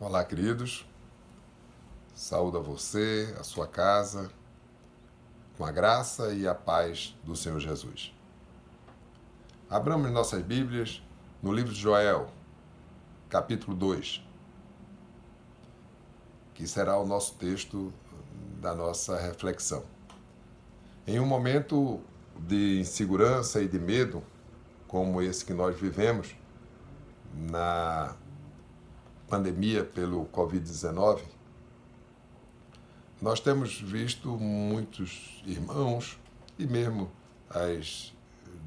Olá, queridos. Saúdo a você, a sua casa, com a graça e a paz do Senhor Jesus. Abramos nossas Bíblias no livro de Joel, capítulo 2, que será o nosso texto da nossa reflexão. Em um momento de insegurança e de medo, como esse que nós vivemos na pandemia pelo Covid-19, nós temos visto muitos irmãos e mesmo as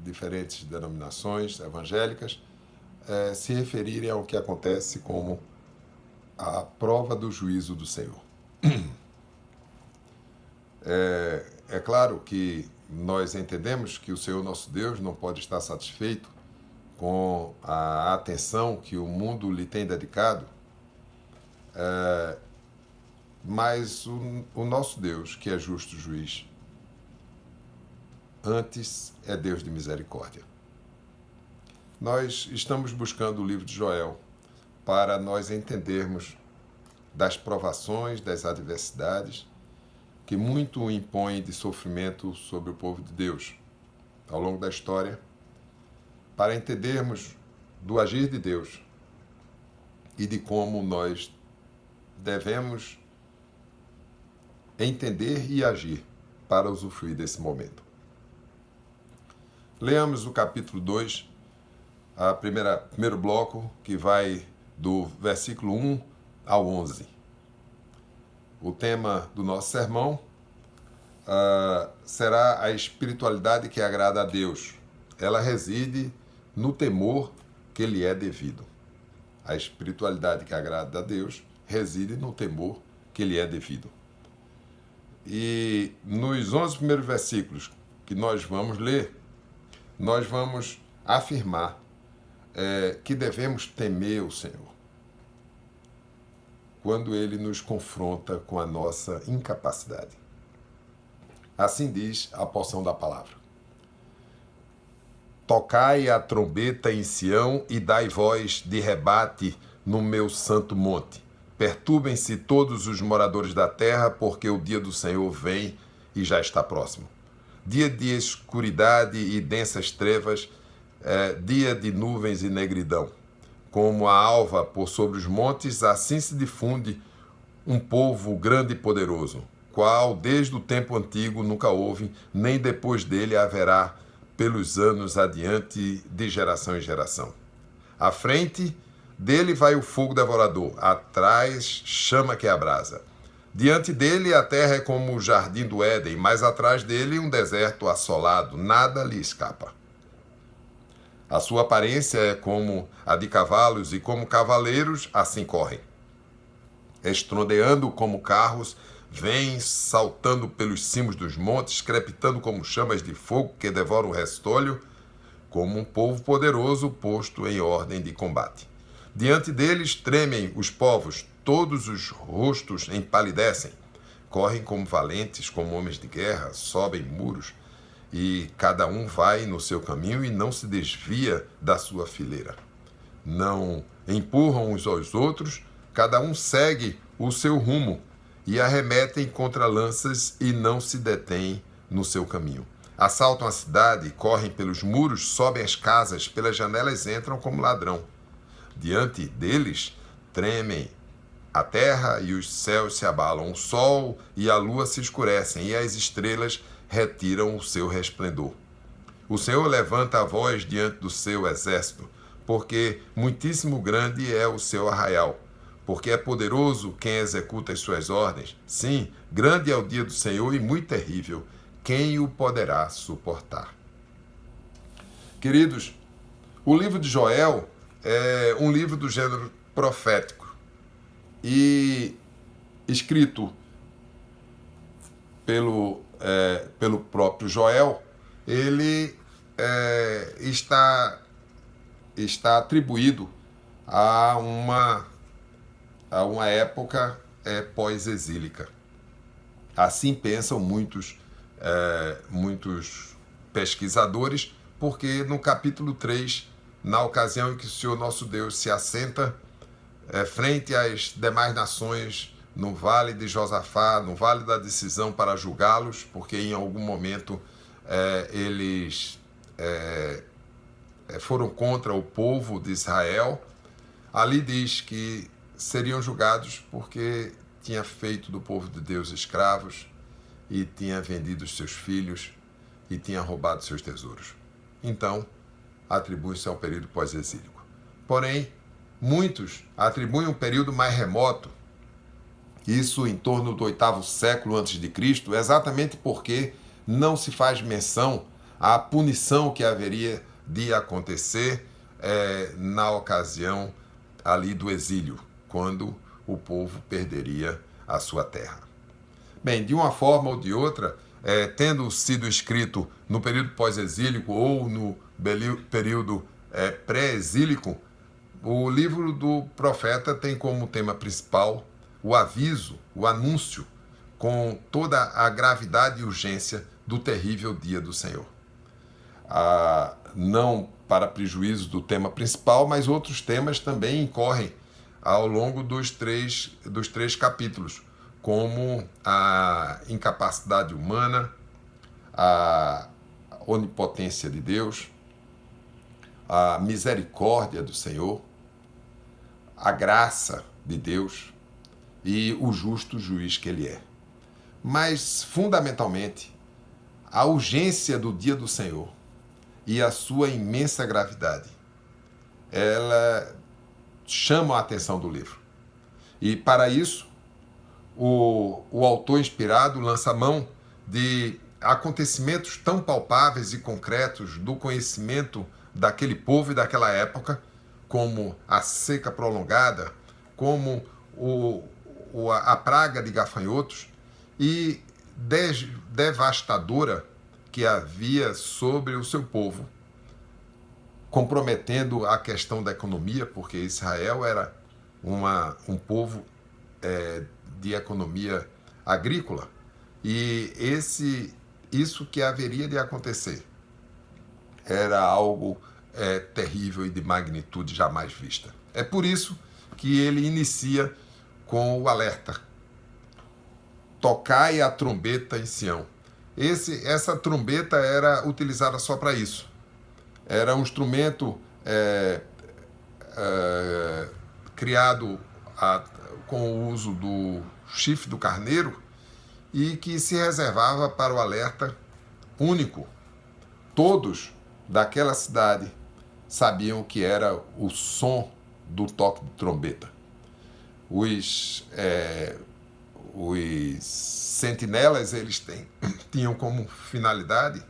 diferentes denominações evangélicas se referirem ao que acontece como a prova do juízo do Senhor. É claro que nós entendemos que o Senhor nosso Deus não pode estar satisfeito com a atenção que o mundo lhe tem dedicado, mas o nosso Deus, que é justo juiz, antes é Deus de misericórdia. Nós estamos buscando o livro de Joel para nós entendermos das provações, das adversidades que muito impõem de sofrimento sobre o povo de Deus ao longo da história, para entendermos do agir de Deus e de como nós devemos entender e agir para usufruir desse momento. Leamos o capítulo 2, primeiro bloco, que vai do versículo 1 ao 11. O tema do nosso sermão será a espiritualidade que agrada a Deus. Ela reside no temor que lhe é devido. A espiritualidade que agrada a Deus reside no temor que lhe é devido. E nos 11 primeiros versículos que nós vamos ler, nós vamos afirmar que devemos temer o Senhor quando Ele nos confronta com a nossa incapacidade. Assim diz a porção da palavra. Tocai a trombeta em Sião e dai voz de rebate no meu santo monte. Perturbem-se todos os moradores da terra, porque o dia do Senhor vem e já está próximo. Dia de escuridade e densas trevas, dia de nuvens e negridão. Como a alva por sobre os montes, assim se difunde um povo grande e poderoso, qual desde o tempo antigo nunca houve, nem depois dele haverá pelos anos adiante, de geração em geração. À frente dele vai o fogo devorador, atrás chama que abrasa. Diante dele a terra é como o jardim do Éden, mas atrás dele um deserto assolado, nada lhe escapa. A sua aparência é como a de cavalos, e como cavaleiros assim correm. Estrondeando como carros, vêm saltando pelos cimos dos montes, crepitando como chamas de fogo que devoram o restolho, como um povo poderoso posto em ordem de combate. Diante deles tremem os povos, todos os rostos empalidecem. Correm como valentes, como homens de guerra, sobem muros, e cada um vai no seu caminho e não se desvia da sua fileira. Não empurram uns aos outros, cada um segue o seu rumo, e arremetem contra lanças e não se detêm no seu caminho. Assaltam a cidade, correm pelos muros, sobem as casas, pelas janelas entram como ladrão. Diante deles tremem a terra e os céus se abalam, o sol e a lua se escurecem e as estrelas retiram o seu resplendor. O Senhor levanta a voz diante do seu exército, porque muitíssimo grande é o seu arraial. Porque é poderoso quem executa as suas ordens. Sim, grande é o dia do Senhor e muito terrível. Quem o poderá suportar? Queridos, o livro de Joel é um livro do gênero profético e escrito pelo próprio Joel. Ele está atribuído a uma época pós-exílica. Assim pensam muitos pesquisadores, porque no capítulo 3, na ocasião em que o Senhor nosso Deus se assenta frente às demais nações no Vale de Josafá, no Vale da Decisão, para julgá-los, porque em algum momento eles foram contra o povo de Israel. Ali diz que seriam julgados porque tinha feito do povo de Deus escravos e tinha vendido os seus filhos e tinha roubado seus tesouros. Então, atribui-se ao período pós-exílico. Porém, muitos atribuem um período mais remoto, isso em torno do 8º século antes de Cristo, exatamente porque não se faz menção à punição que haveria de acontecer na ocasião ali do exílio, quando o povo perderia a sua terra. Bem, de uma forma ou de outra, tendo sido escrito no período pós-exílico ou no período pré-exílico, o livro do profeta tem como tema principal o aviso, o anúncio, com toda a gravidade e urgência do terrível dia do Senhor. Não para prejuízo do tema principal, mas outros temas também incorrem ao longo dos três capítulos, como a incapacidade humana, a onipotência de Deus, a misericórdia do Senhor, a graça de Deus e o justo juiz que Ele é. Mas, fundamentalmente, a urgência do dia do Senhor e a sua imensa gravidade, ela chama a atenção do livro. E, para isso, o autor inspirado lança mão de acontecimentos tão palpáveis e concretos do conhecimento daquele povo e daquela época, como a seca prolongada, como a praga de gafanhotos e devastadora que havia sobre o seu povo, comprometendo a questão da economia, porque Israel era um povo de economia agrícola, e isso que haveria de acontecer era algo terrível e de magnitude jamais vista. É por isso que ele inicia com o alerta: tocai a trombeta em Sião. Essa trombeta era utilizada só para isso. Era um instrumento criado com o uso do chifre do carneiro e que se reservava para o alerta único. Todos daquela cidade sabiam que era o som do toque de trombeta. Os sentinelas, eles tinham como finalidade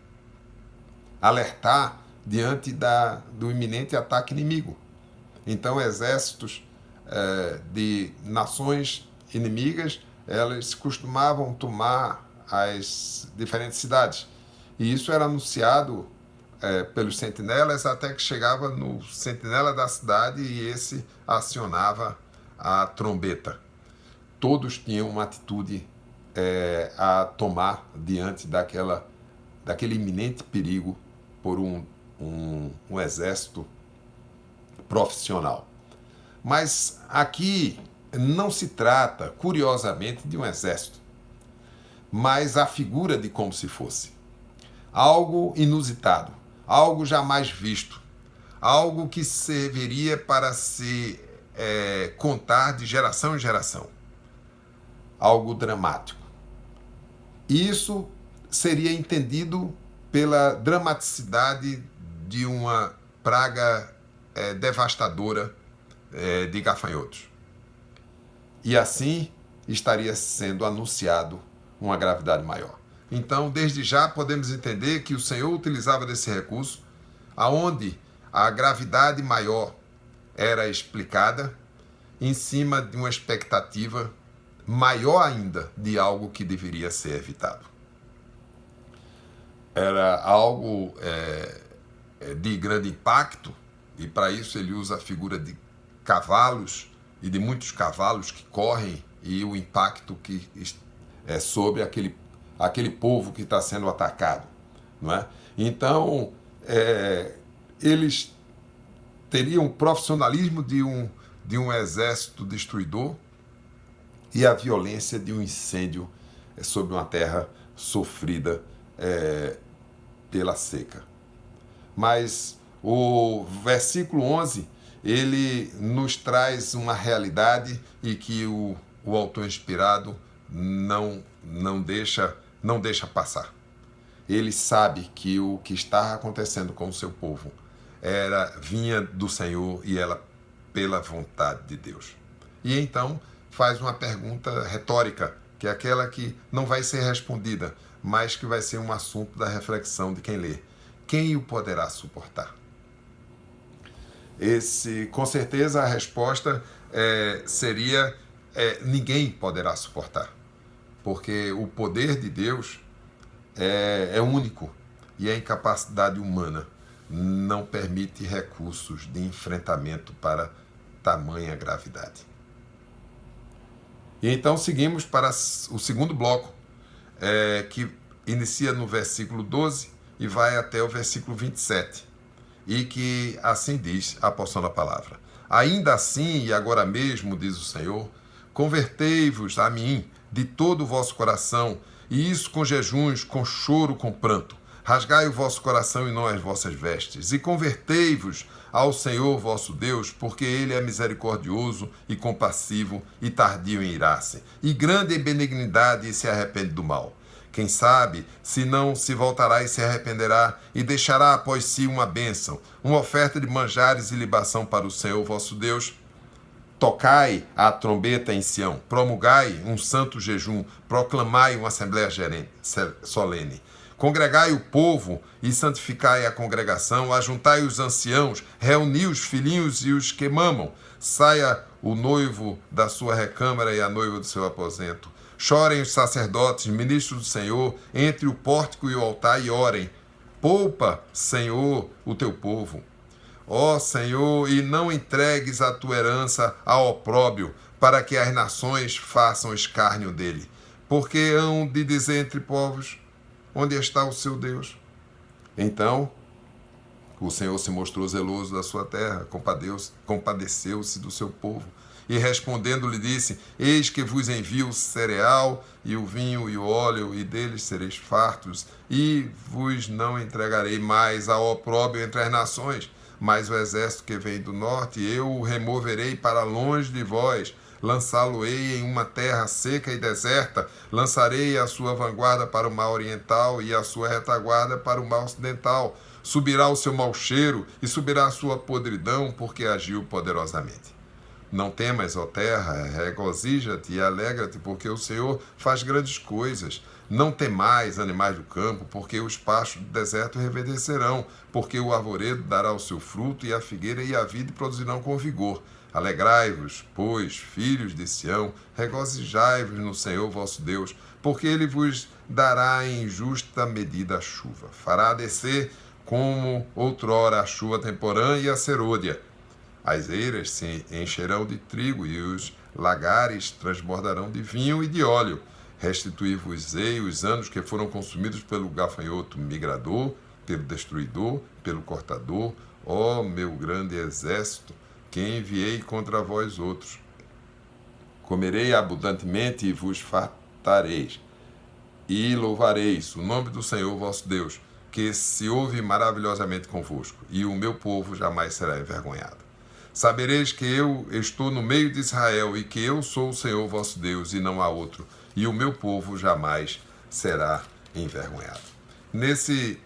alertar diante do iminente ataque inimigo. Então, exércitos de nações inimigas, elas costumavam tomar as diferentes cidades. E isso era anunciado pelos sentinelas até que chegava no sentinela da cidade e esse acionava a trombeta. Todos tinham uma atitude a tomar diante daquele iminente perigo por um exército profissional. Mas aqui não se trata, curiosamente, de um exército, mas a figura de como se fosse. Algo inusitado, algo jamais visto, algo que serviria para se contar de geração em geração. Algo dramático. Isso seria entendido pela dramaticidade de uma praga devastadora de gafanhotos. E assim estaria sendo anunciado uma gravidade maior. Então, desde já, podemos entender que o Senhor utilizava desse recurso, aonde a gravidade maior era explicada, em cima de uma expectativa maior ainda de algo que deveria ser evitado. Era algo de grande impacto, e para isso ele usa a figura de cavalos e de muitos cavalos que correm e o impacto que é sobre aquele povo que está sendo atacado, não é? Então, eles teriam o profissionalismo de um de um exército destruidor e a violência de um incêndio sobre uma terra sofrida pela seca. Mas o versículo 11, ele nos traz uma realidade e que o autor inspirado não deixa passar. Ele sabe que o que está acontecendo com o seu povo vinha do Senhor e ela pela vontade de Deus. E então faz uma pergunta retórica, que é aquela que não vai ser respondida, mas que vai ser um assunto da reflexão de quem lê. Quem o poderá suportar? Com certeza a resposta seria ninguém poderá suportar, porque o poder de Deus é único e a incapacidade humana não permite recursos de enfrentamento para tamanha gravidade. E então seguimos para o segundo bloco, que inicia no versículo 12 e vai até o versículo 27, e que assim diz a porção da palavra. Ainda assim, e agora mesmo, diz o Senhor, convertei-vos a mim de todo o vosso coração, e isso com jejuns, com choro, com pranto. Rasgai o vosso coração e não as vossas vestes, e convertei-vos ao Senhor vosso Deus, porque Ele é misericordioso e compassivo e tardio em irar-se, e grande em benignidade e se arrepende do mal. Quem sabe, se não se voltará e se arrependerá, e deixará após si uma bênção, uma oferta de manjares e libação para o Senhor vosso Deus. Tocai a trombeta em Sião, promulgai um santo jejum, proclamai uma assembleia solene. Congregai o povo e santificai a congregação, ajuntai os anciãos, reuni os filhinhos e os que mamam. Saia o noivo da sua recâmara e a noiva do seu aposento. Chorem os sacerdotes, ministros do Senhor, entre o pórtico e o altar e orem. Poupa, Senhor, o teu povo. Ó Senhor, e não entregues a tua herança ao opróbrio, para que as nações façam escárnio dele. Porque hão de dizer entre povos, onde está o seu Deus? Então, o Senhor se mostrou zeloso da sua terra, compadeceu-se do seu povo. E respondendo lhe disse, eis que vos envio o cereal e o vinho e o óleo, e deles sereis fartos, e vos não entregarei mais ao opróbrio entre as nações. Mas o exército que vem do norte, eu o removerei para longe de vós, lançá-lo-ei em uma terra seca e deserta, lançarei a sua vanguarda para o mar oriental e a sua retaguarda para o mar ocidental. Subirá o seu mau cheiro e subirá a sua podridão, porque agiu poderosamente. Não temas, ó terra, regozija-te e alegra-te, porque o Senhor faz grandes coisas. Não temais, animais do campo, porque os pastos do deserto reverdecerão, porque o arvoredo dará o seu fruto, e a figueira e a vide produzirão com vigor. Alegrai-vos, pois, filhos de Sião, regozijai-vos no Senhor vosso Deus, porque ele vos dará em justa medida a chuva. Fará descer como outrora a chuva temporã e a serôdia. As eiras se encherão de trigo e os lagares transbordarão de vinho e de óleo. Restituir-vos-ei os anos que foram consumidos pelo gafanhoto migrador, pelo destruidor, pelo cortador, ó meu grande exército, que enviei contra vós outros. Comerei abundantemente e vos fartareis, e louvareis o nome do Senhor vosso Deus, que se ouve maravilhosamente convosco, e o meu povo jamais será envergonhado. Sabereis que eu estou no meio de Israel, e que eu sou o Senhor vosso Deus, e não há outro, e o meu povo jamais será envergonhado. Nesse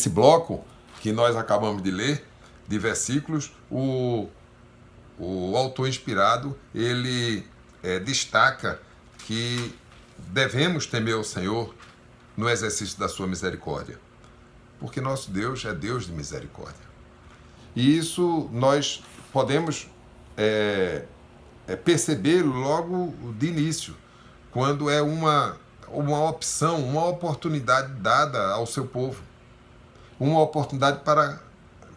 bloco que nós acabamos de ler, de versículos, o autor inspirado, ele destaca que devemos temer o Senhor no exercício da sua misericórdia, porque nosso Deus é Deus de misericórdia. E isso nós podemos perceber logo de início, quando é uma opção, uma oportunidade dada ao seu povo, uma oportunidade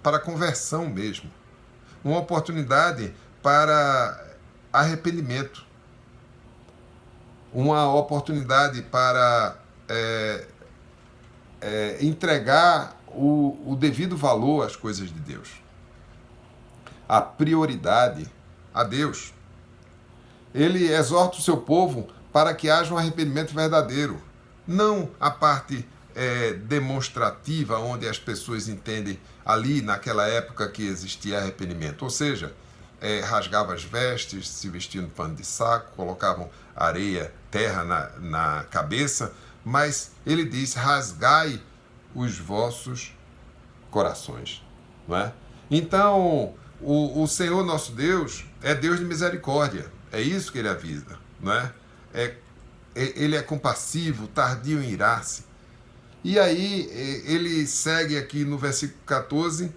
para conversão mesmo, uma oportunidade para arrependimento, uma oportunidade para entregar o devido valor às coisas de Deus. a prioridade a Deus. Ele exorta o seu povo para que haja um arrependimento verdadeiro, não a parte demonstrativa, onde as pessoas entendem ali naquela época que existia arrependimento, ou seja, rasgavam as vestes, se vestiam de pano de saco, colocavam areia, terra na cabeça, mas ele diz: rasgai os vossos corações, não é? Então, o Senhor nosso Deus é Deus de misericórdia, é isso que ele avisa, não é? Ele é compassivo, tardio em irar-se. E aí ele segue aqui no versículo 14,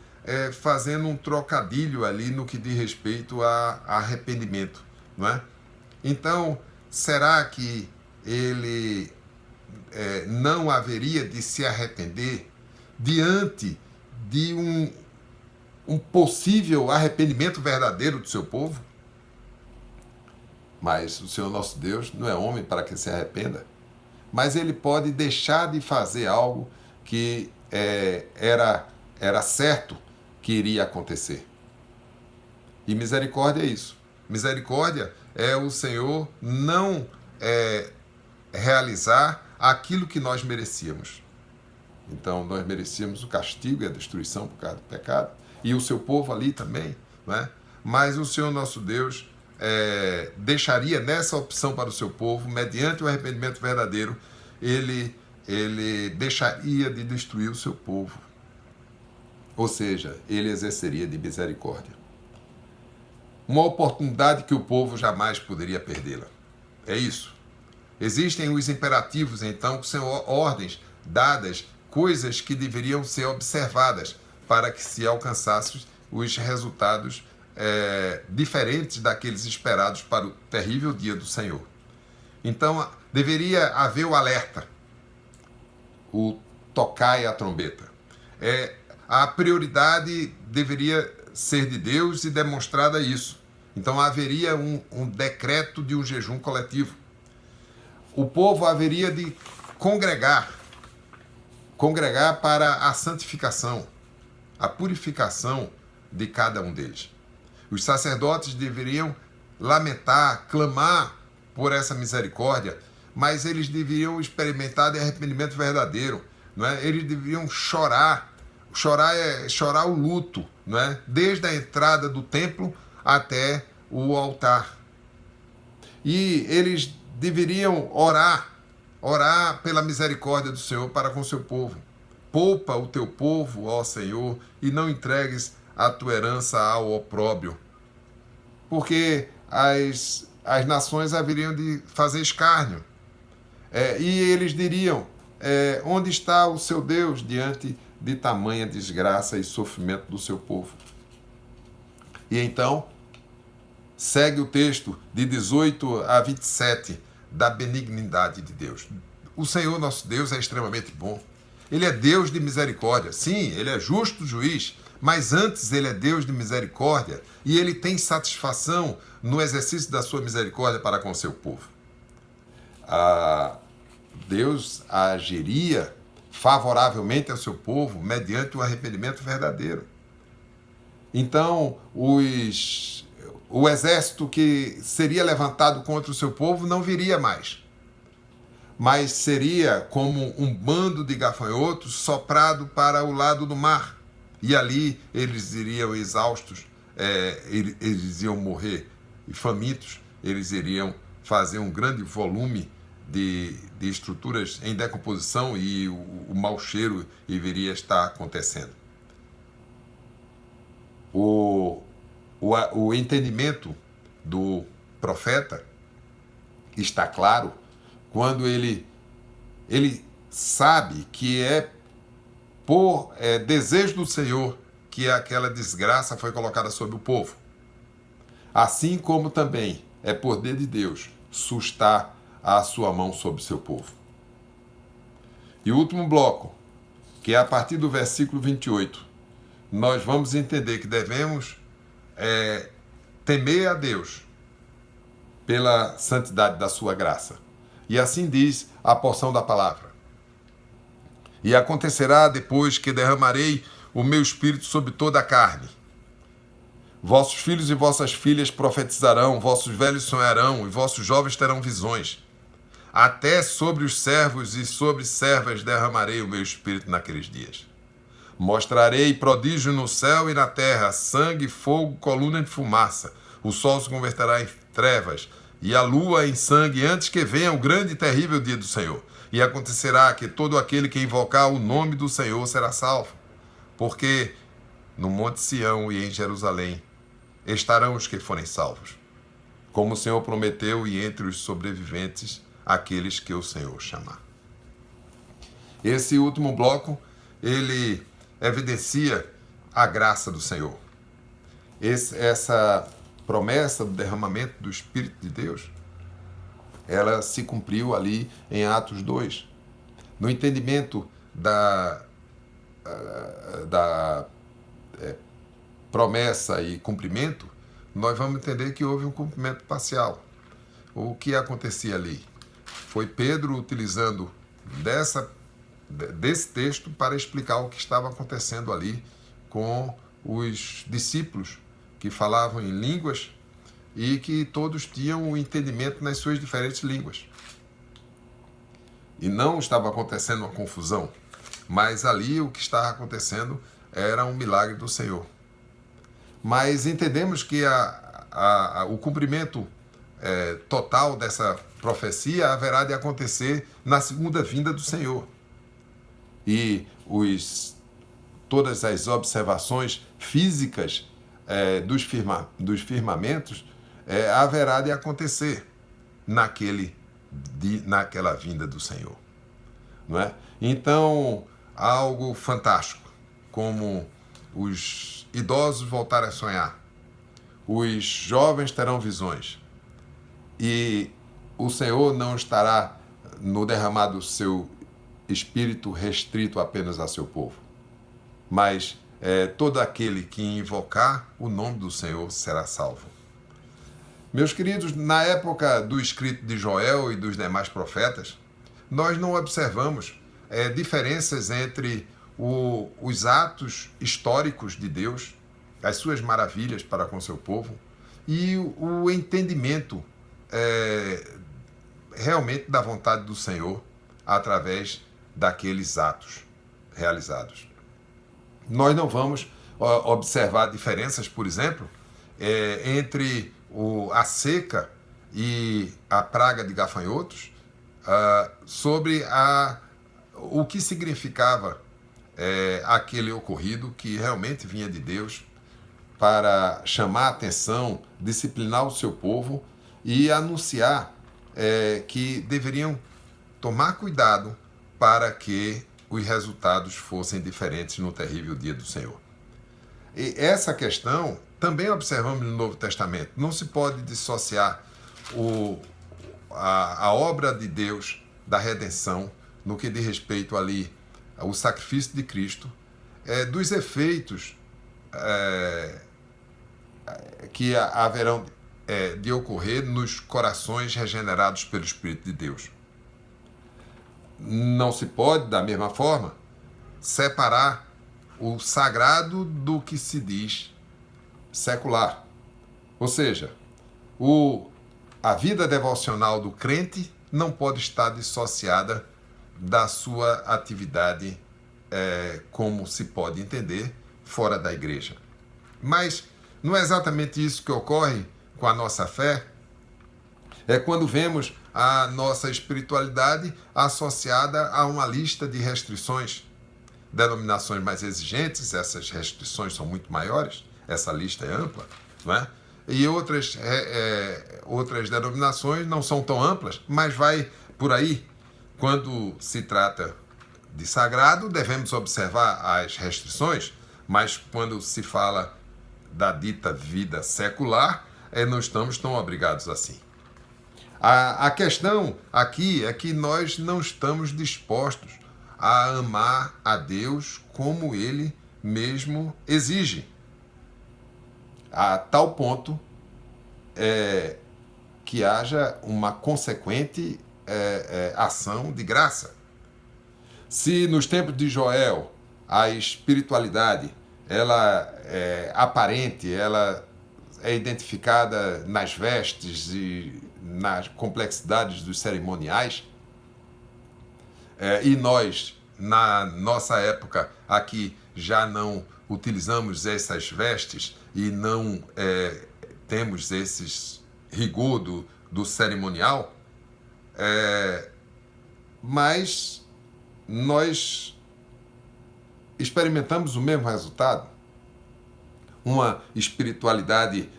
fazendo um trocadilho ali no que diz respeito a arrependimento, não é? Então, será que ele não haveria de se arrepender diante de um possível arrependimento verdadeiro do seu povo? Mas o Senhor nosso Deus não é homem para que se arrependa, mas ele pode deixar de fazer algo que era certo que iria acontecer. E misericórdia é isso. Misericórdia é o Senhor não realizar aquilo que nós merecíamos. Então, nós merecíamos o castigo e a destruição por causa do pecado, e o seu povo ali também, não é? Mas o Senhor nosso Deus deixaria nessa opção para o seu povo, mediante o arrependimento verdadeiro, ele deixaria de destruir o seu povo. Ou seja, ele exerceria de misericórdia. Uma oportunidade que o povo jamais poderia perdê-la. É isso. Existem os imperativos, então, que são ordens dadas, coisas que deveriam ser observadas para que se alcançassem os resultados diferentes daqueles esperados para o terrível dia do Senhor. Então, deveria haver o alerta, o tocai a trombeta. A prioridade deveria ser de Deus e demonstrada isso. Então, haveria um decreto de um jejum coletivo. O povo haveria de congregar para a santificação, a purificação de cada um deles. Os sacerdotes deveriam lamentar, clamar por essa misericórdia, mas eles deveriam experimentar de arrependimento verdadeiro, não é? Eles deveriam chorar. Chorar é chorar o luto, não é? Desde a entrada do templo até o altar. E eles deveriam orar pela misericórdia do Senhor para com o seu povo. Poupa o teu povo, ó Senhor, e não entregues a tua herança ao opróbrio. Porque as nações haveriam de fazer escárnio. E eles diriam: onde está o seu Deus diante de tamanha desgraça e sofrimento do seu povo? E então, segue o texto de 18 a 27 da benignidade de Deus. O Senhor nosso Deus é extremamente bom. Ele é Deus de misericórdia. Sim, ele é justo juiz, mas antes ele é Deus de misericórdia e ele tem satisfação no exercício da sua misericórdia para com o seu povo. Deus agiria favoravelmente ao seu povo mediante o arrependimento verdadeiro. Então, o exército que seria levantado contra o seu povo não viria mais, mas seria como um bando de gafanhotos soprado para o lado do mar. E ali eles iriam exaustos, eles iam morrer e famintos, eles iriam fazer um grande volume de estruturas em decomposição e o mau cheiro deveria estar acontecendo. O entendimento do profeta está claro quando ele sabe que é por desejo do Senhor que aquela desgraça foi colocada sobre o povo. Assim como também é poder de Deus sustar a sua mão sobre o seu povo. E o último bloco, que é a partir do versículo 28, nós vamos entender que devemos temer a Deus pela santidade da sua graça. E assim diz a porção da palavra: e acontecerá depois que derramarei o meu espírito sobre toda a carne. Vossos filhos e vossas filhas profetizarão, vossos velhos sonharão e vossos jovens terão visões. Até sobre os servos e sobre servas derramarei o meu espírito naqueles dias. Mostrarei prodígio no céu e na terra, sangue, fogo, coluna de fumaça. O sol se converterá em trevas e a lua em sangue antes que venha o grande e terrível dia do Senhor. E acontecerá que todo aquele que invocar o nome do Senhor será salvo. Porque no Monte Sião e em Jerusalém estarão os que forem salvos, como o Senhor prometeu, e entre os sobreviventes, aqueles que o Senhor chamar. Esse último bloco, ele evidencia a graça do Senhor. Essa promessa do derramamento do Espírito de Deus, ela se cumpriu ali em Atos 2. No entendimento da promessa e cumprimento, nós vamos entender que houve um cumprimento parcial. O que acontecia ali? Foi Pedro utilizando desse texto para explicar o que estava acontecendo ali com os discípulos que falavam em línguas e que todos tinham um entendimento nas suas diferentes línguas. E não estava acontecendo uma confusão, mas ali o que estava acontecendo era um milagre do Senhor. Mas entendemos que o cumprimento total dessa profecia haverá de acontecer na segunda vinda do Senhor. E todas as observações físicas dos firmamentos haverá de acontecer naquela vinda do Senhor. Não é? Então, algo fantástico, como os idosos voltarem a sonhar, os jovens terão visões, e o Senhor não estará no derramar do seu espírito restrito apenas a seu povo, mas todo aquele que invocar o nome do Senhor será salvo. Meus queridos, na época do escrito de Joel e dos demais profetas, nós não observamos diferenças entre os atos históricos de Deus, as suas maravilhas para com seu povo, e o entendimento realmente da vontade do Senhor através daqueles atos realizados. Nós não vamos observar diferenças, por exemplo, entre a seca e a praga de gafanhotos, sobre o que significava aquele ocorrido que realmente vinha de Deus para chamar a atenção, disciplinar o seu povo e anunciar que deveriam tomar cuidado para que os resultados fossem diferentes no terrível dia do Senhor. E essa questão também observamos no Novo Testamento. Não se pode dissociar a obra de Deus da redenção, no que diz respeito ali ao sacrifício de Cristo, dos efeitos que haverão de ocorrer nos corações regenerados pelo Espírito de Deus. Não se pode, da mesma forma, separar o sagrado do que se diz secular. Ou seja, a vida devocional do crente não pode estar dissociada da sua atividade, como se pode entender, fora da igreja. Mas não é exatamente isso que ocorre com a nossa fé. É quando vemos a nossa espiritualidade associada a uma lista de restrições, denominações mais exigentes, essas restrições são muito maiores, essa lista é ampla, não é? E outras denominações não são tão amplas, mas vai por aí. Quando se trata de sagrado, devemos observar as restrições, mas quando se fala da dita vida secular, não estamos tão obrigados assim. A questão aqui é que nós não estamos dispostos a amar a Deus como Ele mesmo exige, a tal ponto que haja uma consequente ação de graça. Se nos tempos de Joel a espiritualidade ela é aparente, ela é identificada nas vestes e nas complexidades dos cerimoniais. E nós, na nossa época, aqui já não utilizamos essas vestes e não temos esses rigor do cerimonial, mas nós experimentamos o mesmo resultado, uma espiritualidade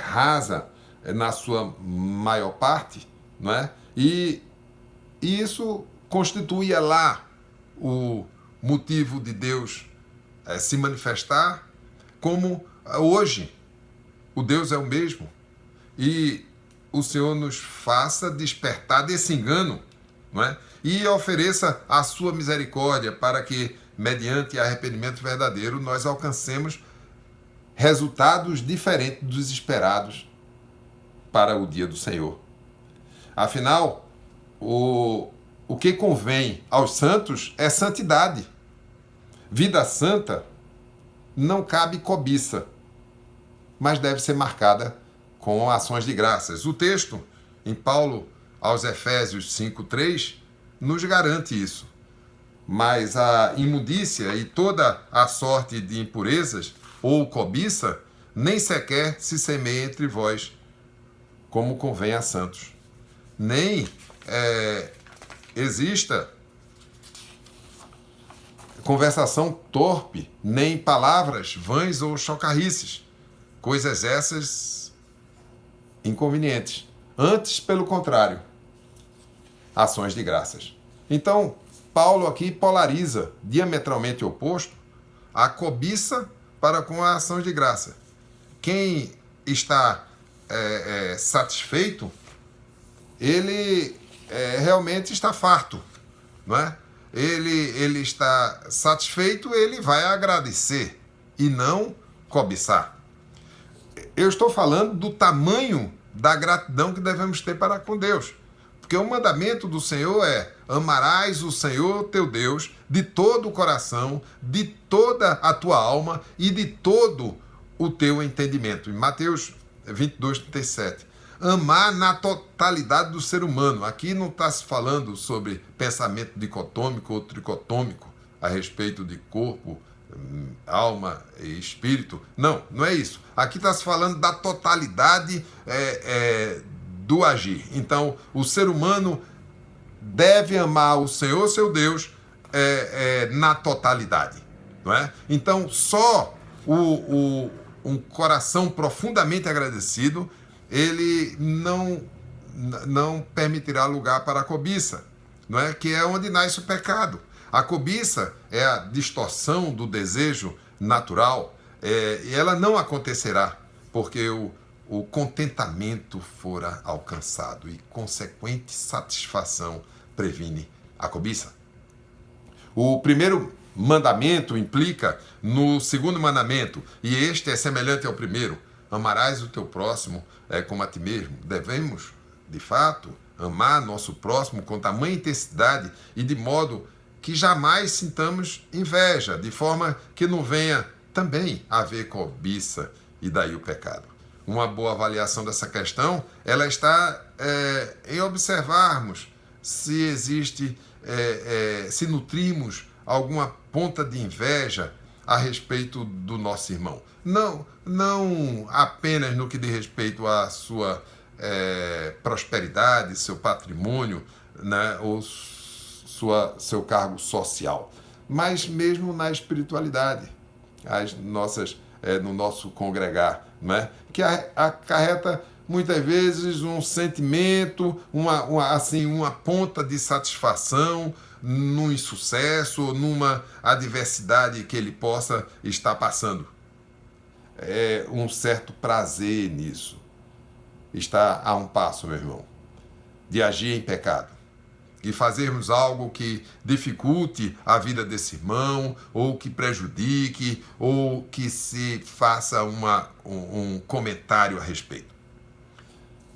rasa na sua maior parte, não é? E isso constituía lá o motivo de Deus se manifestar, como hoje o Deus é o mesmo. E o Senhor nos faça despertar desse engano, não é? E ofereça a sua misericórdia para que, mediante arrependimento verdadeiro, nós alcancemos resultados diferentes dos esperados para o dia do Senhor. Afinal, o que convém aos santos é santidade. Vida santa não cabe cobiça, mas deve ser marcada com ações de graças. O texto, em Paulo aos Efésios 5:3, nos garante isso. Mas a imundícia e toda a sorte de impurezas ou cobiça nem sequer se semeia entre vós, como convém a santos. Nem exista conversação torpe, nem palavras vãs ou chocarrices, coisas essas inconvenientes. Antes, pelo contrário, ações de graças. Então, Paulo aqui polariza, diametralmente oposto, a cobiça para com a ação de graça. Quem está satisfeito, ele realmente está farto, não é? Ele está satisfeito, ele vai agradecer e não cobiçar. Eu estou falando do tamanho da gratidão que devemos ter para com Deus. Porque o mandamento do Senhor é: amarás o Senhor teu Deus de todo o coração, de toda a tua alma e de todo o teu entendimento. Em Mateus 22:37. Amar na totalidade do ser humano. Aqui não está se falando sobre pensamento dicotômico ou tricotômico a respeito de corpo, alma e espírito. Não, não é isso. Aqui está se falando da totalidade do agir. Então, o ser humano deve amar o Senhor, seu Deus, na totalidade, não é? Então, só um coração profundamente agradecido, ele não permitirá lugar para a cobiça, não é? Que é onde nasce o pecado. A cobiça é a distorção do desejo natural, e ela não acontecerá, porque o contentamento fora alcançado e consequente satisfação previne a cobiça. O primeiro mandamento implica no segundo mandamento, e este é semelhante ao primeiro: amarás o teu próximo como a ti mesmo. Devemos, de fato, amar nosso próximo com tamanha intensidade e de modo que jamais sintamos inveja, de forma que não venha também haver cobiça e daí o pecado. Uma boa avaliação dessa questão, ela está em observarmos se existe, se nutrimos alguma ponta de inveja a respeito do nosso irmão. Não apenas no que diz respeito à sua prosperidade, seu patrimônio, né, ou seu cargo social, mas mesmo na espiritualidade, no nosso congregar, não é? Que acarreta muitas vezes um sentimento, uma ponta de satisfação num insucesso, numa adversidade que ele possa estar passando. Um certo prazer nisso. Está a um passo, meu irmão, de agir em pecado e fazermos algo que dificulte a vida desse irmão, ou que prejudique, ou que se faça um comentário a respeito.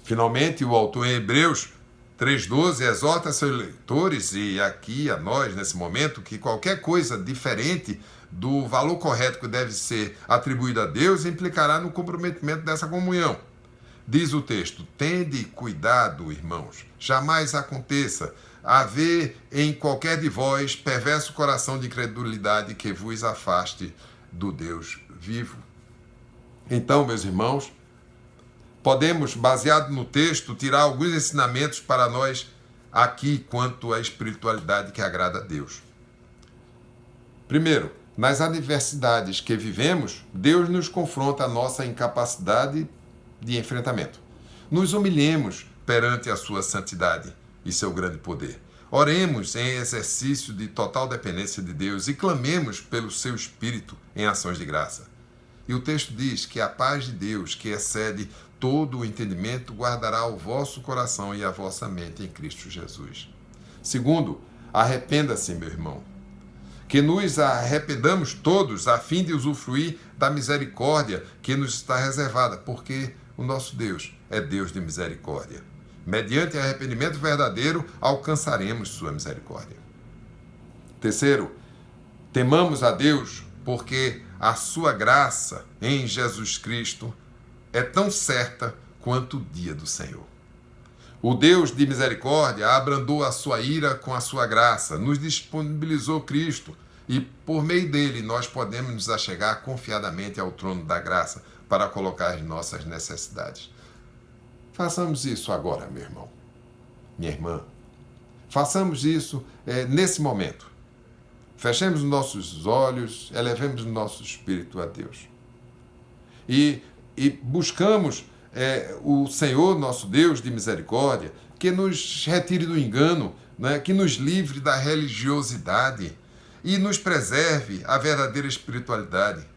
Finalmente, o autor em Hebreus 3:12 exorta a seus leitores, e aqui a nós, nesse momento, que qualquer coisa diferente do valor correto que deve ser atribuído a Deus implicará no comprometimento dessa comunhão. Diz o texto: tende cuidado, irmãos, jamais aconteça haver em qualquer de vós perverso coração de incredulidade que vos afaste do Deus vivo. Então, meus irmãos, podemos, baseado no texto, tirar alguns ensinamentos para nós aqui quanto à espiritualidade que agrada a Deus. Primeiro, nas adversidades que vivemos, Deus nos confronta a nossa incapacidade de enfrentamento. Nos humilhemos perante a sua santidade e seu grande poder. Oremos em exercício de total dependência de Deus e clamemos pelo seu Espírito em ações de graça. E o texto diz que a paz de Deus, que excede todo o entendimento, guardará o vosso coração e a vossa mente em Cristo Jesus. Segundo, arrependa-se, meu irmão. Que nos arrependamos todos a fim de usufruir da misericórdia que nos está reservada, porque o nosso Deus é Deus de misericórdia. Mediante arrependimento verdadeiro, alcançaremos sua misericórdia. Terceiro, temamos a Deus, porque a sua graça em Jesus Cristo é tão certa quanto o dia do Senhor. O Deus de misericórdia abrandou a sua ira com a sua graça, nos disponibilizou Cristo e, por meio dele, nós podemos nos achegar confiadamente ao trono da graça para colocar as nossas necessidades. Façamos isso agora, meu irmão, minha irmã. Façamos isso nesse momento. Fechemos os nossos olhos, elevemos o nosso espírito a Deus. E buscamos o Senhor, nosso Deus de misericórdia, que nos retire do engano, né, que nos livre da religiosidade e nos preserve a verdadeira espiritualidade,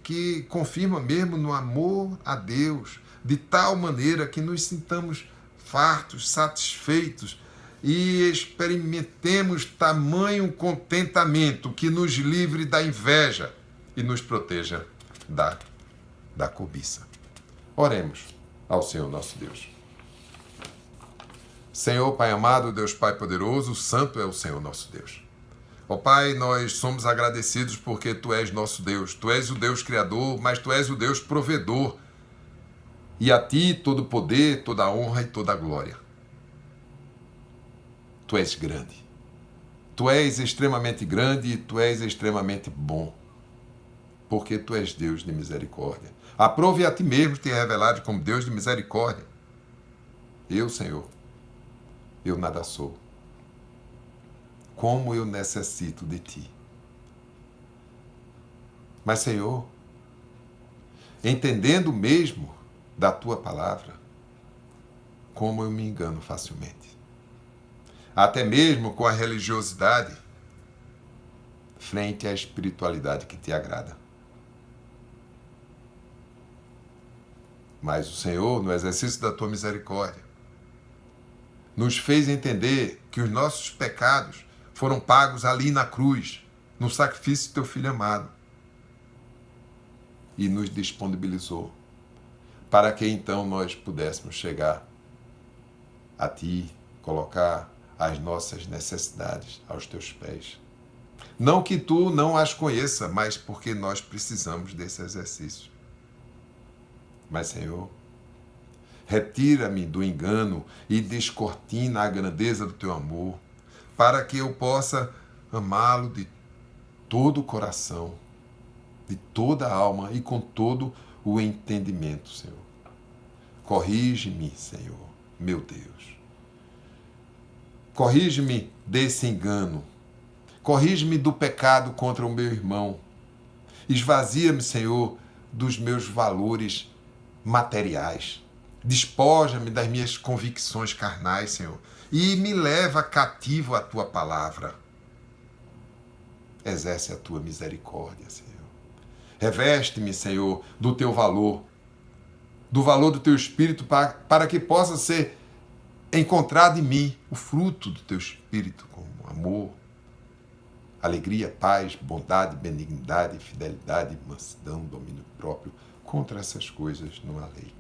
que confirma mesmo no amor a Deus, de tal maneira que nos sintamos fartos, satisfeitos e experimentemos tamanho contentamento que nos livre da inveja e nos proteja da cobiça. Oremos ao Senhor nosso Deus. Senhor Pai amado, Deus Pai poderoso, santo é o Senhor nosso Deus. Ó Pai, nós somos agradecidos porque Tu és nosso Deus. Tu és o Deus Criador, mas Tu és o Deus provedor. E a Ti todo poder, toda honra e toda glória. Tu és grande. Tu és extremamente grande e Tu és extremamente bom. Porque Tu és Deus de misericórdia. Aprove a Ti mesmo te revelar como Deus de misericórdia. Eu, Senhor, eu nada sou. Como eu necessito de Ti. Mas, Senhor, entendendo mesmo da Tua palavra, como eu me engano facilmente. Até mesmo com a religiosidade, frente à espiritualidade que Te agrada. Mas o Senhor, no exercício da Tua misericórdia, nos fez entender que os nossos pecados foram pagos ali na cruz, no sacrifício do Teu Filho amado. E nos disponibilizou para que então nós pudéssemos chegar a Ti, colocar as nossas necessidades aos Teus pés. Não que Tu não as conheça, mas porque nós precisamos desse exercício. Mas, Senhor, retira-me do engano e descortina a grandeza do Teu amor, para que eu possa amá-lo de todo o coração, de toda a alma e com todo o entendimento, Senhor. Corrige-me, Senhor, meu Deus. Corrige-me desse engano. Corrige-me do pecado contra o meu irmão. Esvazia-me, Senhor, dos meus valores materiais. Despoja-me das minhas convicções carnais, Senhor, e me leva cativo à Tua palavra. Exerce a Tua misericórdia, Senhor. Reveste-me, Senhor, do Teu valor, do valor do Teu Espírito, para que possa ser encontrado em mim o fruto do Teu Espírito, como amor, alegria, paz, bondade, benignidade, fidelidade, mansidão, domínio próprio. Contra essas coisas não há lei.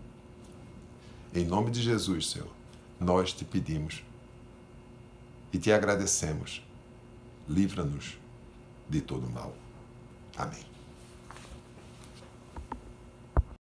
Em nome de Jesus, Senhor, nós Te pedimos e Te agradecemos. Livra-nos de todo mal. Amém.